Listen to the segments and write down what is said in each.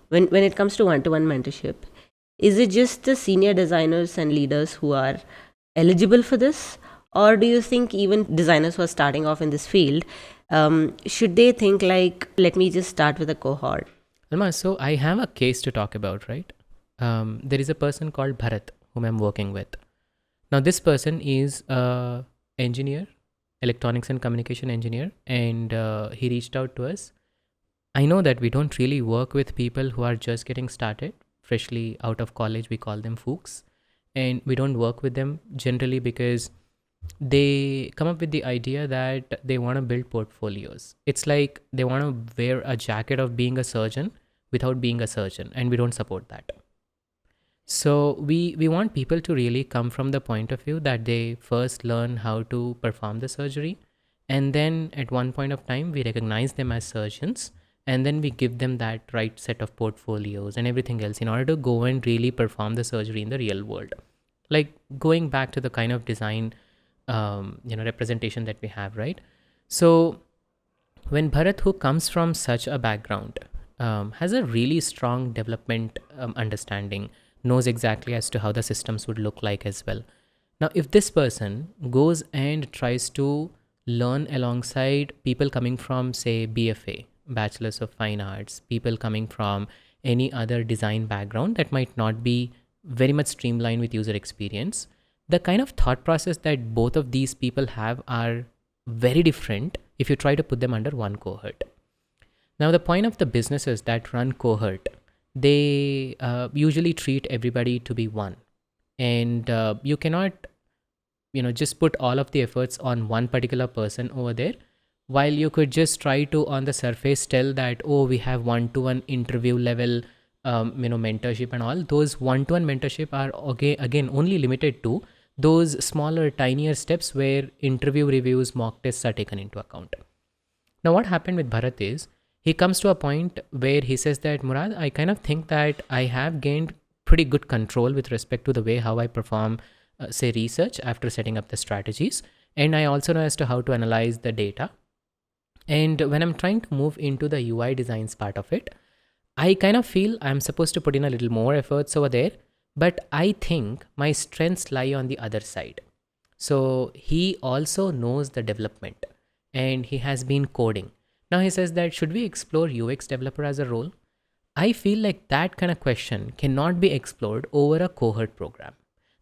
when it comes to one-to-one mentorship, is it just the senior designers and leaders who are eligible for this, or do you think even designers who are starting off in this field, should they think like, let me just start with a cohort? Almas, so I have a case to talk about, right? There is a person called Bharat whom I'm working with. Now, this person is a engineer, electronics and communication engineer, and he reached out to us. I know that we don't really work with people who are just getting started, freshly out of college. We call them fooks, and we don't work with them generally because they come up with the idea that they want to build portfolios. It's like they want to wear a jacket of being a surgeon without being a surgeon, and we don't support that. So we want people to really come from the point of view that they first learn how to perform the surgery, and then at one point of time we recognize them as surgeons, and then we give them that right set of portfolios and everything else in order to go and really perform the surgery in the real world. Like going back to the kind of design representation that we have, right? So when Bharat, who comes from such a background, has a really strong development understanding, knows exactly as to how the systems would look like as well. Now, if this person goes and tries to learn alongside people coming from, say, BFA, Bachelors of Fine Arts, people coming from any other design background that might not be very much streamlined with user experience, the kind of thought process that both of these people have are very different if you try to put them under one cohort. Now, the point of the businesses that run cohort, they usually treat everybody to be one. And you cannot, just put all of the efforts on one particular person over there, while you could just try to, on the surface, tell that, oh, we have one-to-one interview level, mentorship and all. Those one-to-one mentorship are, again, only limited to those smaller, tinier steps where interview reviews, mock tests are taken into account. Now, what happened with Bharat is, he comes to a point where he says that, Murad, I kind of think that I have gained pretty good control with respect to the way how I perform, say, research after setting up the strategies. And I also know as to how to analyze the data. And when I'm trying to move into the UI designs part of it, I kind of feel I'm supposed to put in a little more efforts over there, but I think my strengths lie on the other side. So he also knows the development and he has been coding. Now he says that, should we explore UX developer as a role? I feel like that kind of question cannot be explored over a cohort program.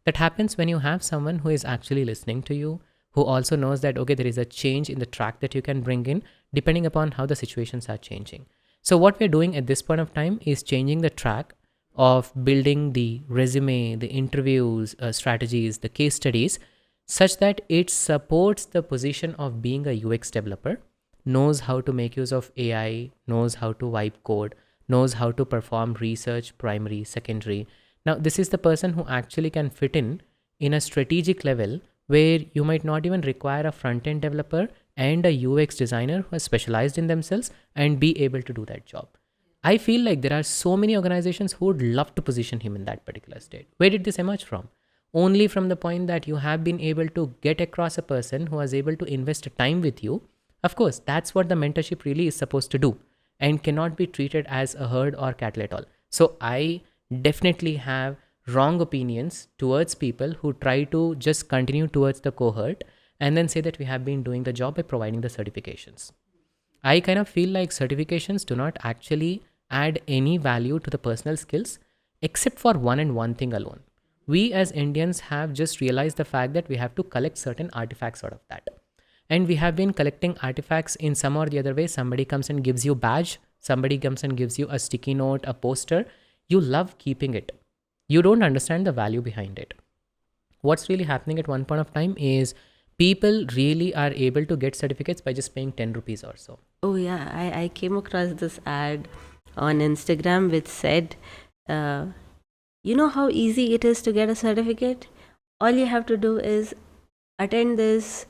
That happens when you have someone who is actually listening to you, who also knows that, okay, there is a change in the track that you can bring in depending upon how the situations are changing. So what we're doing at this point of time is changing the track of building the resume, the interviews, strategies, the case studies, such that it supports the position of being a UX developer, knows how to make use of AI, knows how to wipe code, knows how to perform research, primary, secondary. Now, this is the person who actually can fit in a strategic level where you might not even require a front-end developer and a UX designer who are specialized in themselves and be able to do that job. I feel like there are so many organizations who would love to position him in that particular state. Where did this emerge from? Only from the point that you have been able to get across a person who was able to invest time with you. Of course, that's what the mentorship really is supposed to do and cannot be treated as a herd or cattle at all. So I definitely have wrong opinions towards people who try to just continue towards the cohort and then say that we have been doing the job by providing the certifications. I kind of feel like certifications do not actually add any value to the personal skills except for one and one thing alone. We as Indians have just realized the fact that we have to collect certain artifacts out of that. And we have been collecting artifacts in some or the other way. Somebody comes and gives you a badge. Somebody comes and gives you a sticky note, a poster. You love keeping it. You don't understand the value behind it. What's really happening at one point of time is people really are able to get certificates by just paying 10 rupees or so. Oh yeah, I came across this ad on Instagram which said, you know how easy it is to get a certificate? All you have to do is attend this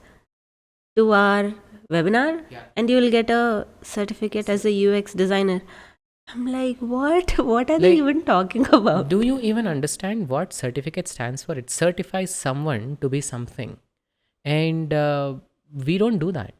2-hour webinar and you will get a certificate as a UX designer. I'm like, what? What are they even talking about? Do you even understand what certificate stands for? It certifies someone to be something. And we don't do that.